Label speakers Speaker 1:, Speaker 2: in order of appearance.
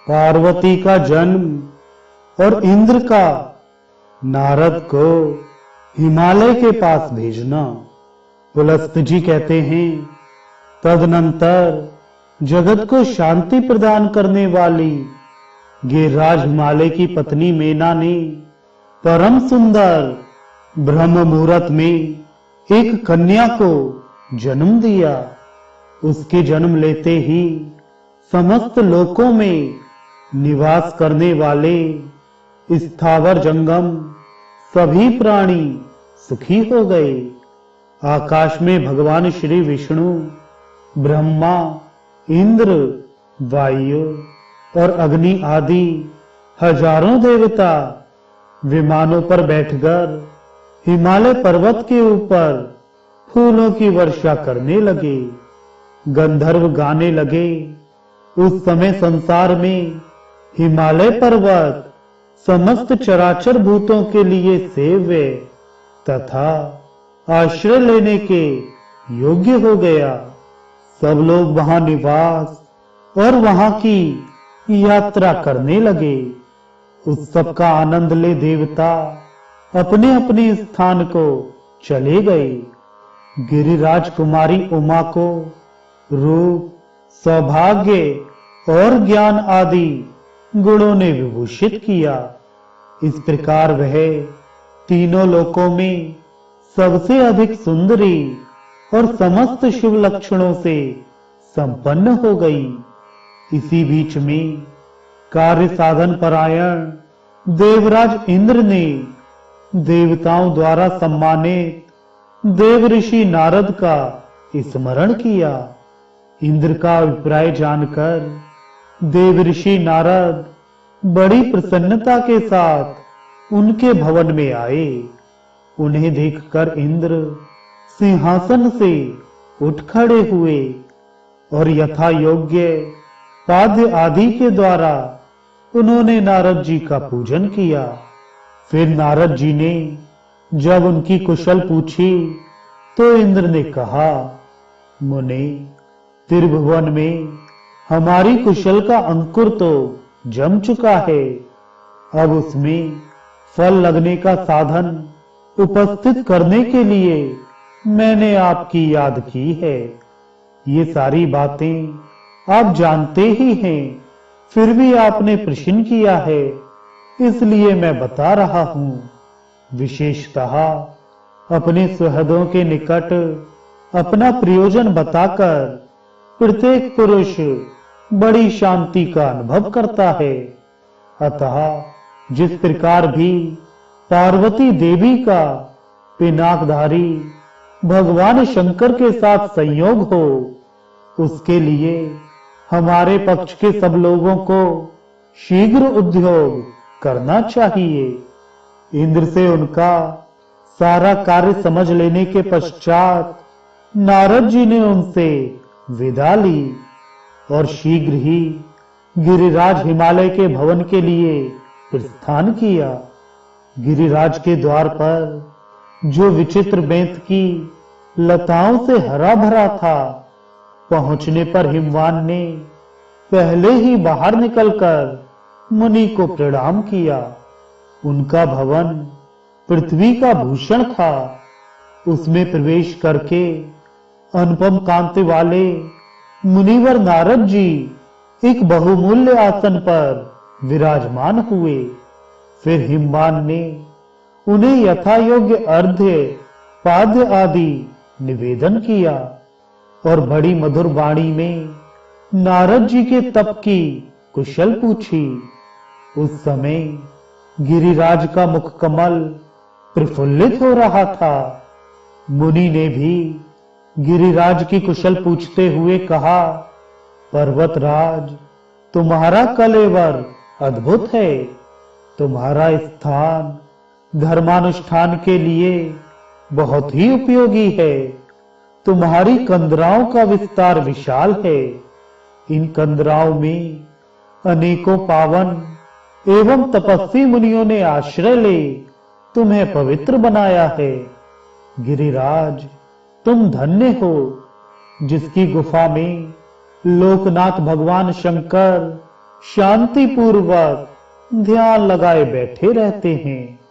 Speaker 1: पार्वती का जन्म और इंद्र का नारद को हिमालय के पास भेजना। पुलस्त जी कहते हैं, तदनंतर जगत को शांति प्रदान करने वाली गिरिराज हिमालय की पत्नी मेना ने परम सुंदर ब्रह्म मुहूर्त में एक कन्या को जन्म दिया। उसके जन्म लेते ही समस्त लोकों में निवास करने वाले स्थावर जंगम सभी प्राणी सुखी हो गए। आकाश में भगवान श्री विष्णु, ब्रह्मा, इंद्र, वायु और अग्नि आदि हजारों देवता विमानों पर बैठकर हिमालय पर्वत के ऊपर फूलों की वर्षा करने लगे। गंधर्व गाने लगे। उस समय संसार में हिमालय पर्वत समस्त चराचर भूतों के लिए सेव्य तथा आश्रय लेने के योग्य हो गया। सब लोग वहां निवास और वहां की यात्रा करने लगे। उस सब का आनंद ले देवता अपने अपने स्थान को चले गए। गिरिराज कुमारी उमा को रूप, सौभाग्य और ज्ञान आदि गुणों ने विभूषित किया। इस प्रकार वह तीनों लोकों में सबसे अधिक सुंदरी और समस्त शुभ लक्षणों से संपन्न हो गई। इसी बीच में कार्य साधन परायण देवराज इंद्र ने देवताओं द्वारा सम्मानित देव ऋषि नारद का स्मरण किया। इंद्र का अभिप्राय जानकर देव ऋषि नारद बड़ी प्रसन्नता के साथ उनके भवन में आए। उन्हें देखकर इंद्र सिंहासन से उठ खड़े हुए और यथा योग्य पाद्य आदि के द्वारा उन्होंने नारद जी का पूजन किया। फिर नारद जी ने जब उनकी कुशल पूछी तो इंद्र ने कहा, मुने, त्रिभुवन में हमारी कुशल का अंकुर तो जम चुका है। अब उसमें फल लगने का साधन उपस्थित करने के लिए मैंने आपकी याद की है। ये सारी बातें आप जानते ही हैं, फिर भी आपने प्रश्न किया है, इसलिए मैं बता रहा हूं। विशेषतः अपने सुहृदों के निकट अपना प्रयोजन बताकर प्रत्येक पुरुष बड़ी शांति का अनुभव करता है। अतः जिस प्रकार भी पार्वती देवी का पिनाकधारी भगवान शंकर के साथ संयोग हो, उसके लिए हमारे पक्ष के सब लोगों को शीघ्र उद्योग करना चाहिए। इंद्र से उनका सारा कार्य समझ लेने के पश्चात नारद जी ने उनसे विदा ली और शीघ्र ही गिरिराज हिमालय के भवन के लिए प्रस्थान किया। गिरिराज के द्वार पर जो विचित्र बेंत की लताओं से हरा भरा था, पहुंचने पर हिमवान ने पहले ही बाहर निकलकर मुनि को प्रणाम किया। उनका भवन पृथ्वी का भूषण था। उसमें प्रवेश करके अनुपम कांति वाले मुनिवर नारद जी एक बहुमूल्य आसन पर विराजमान हुए। फिर हिमवान ने उन्हें यथा योग्य अर्घ्य, पाद्य आदि निवेदन किया और बड़ी मधुर वाणी में नारद जी के तप की कुशल पूछी। उस समय गिरिराज का मुख कमल प्रफुल्लित हो रहा था। मुनि ने भी गिरिराज की कुशल पूछते हुए कहा, पर्वतराज, तुम्हारा कलेवर अद्भुत है। तुम्हारा स्थान धर्मानुष्ठान के लिए बहुत ही उपयोगी है। तुम्हारी कंदराओं का विस्तार विशाल है। इन कंदराओं में अनेकों पावन एवं तपस्वी मुनियों ने आश्रय ले तुम्हें पवित्र बनाया है। गिरिराज, तुम धन्य हो, जिसकी गुफा में लोकनाथ भगवान शंकर शांति पूर्वक ध्यान लगाए बैठे रहते हैं।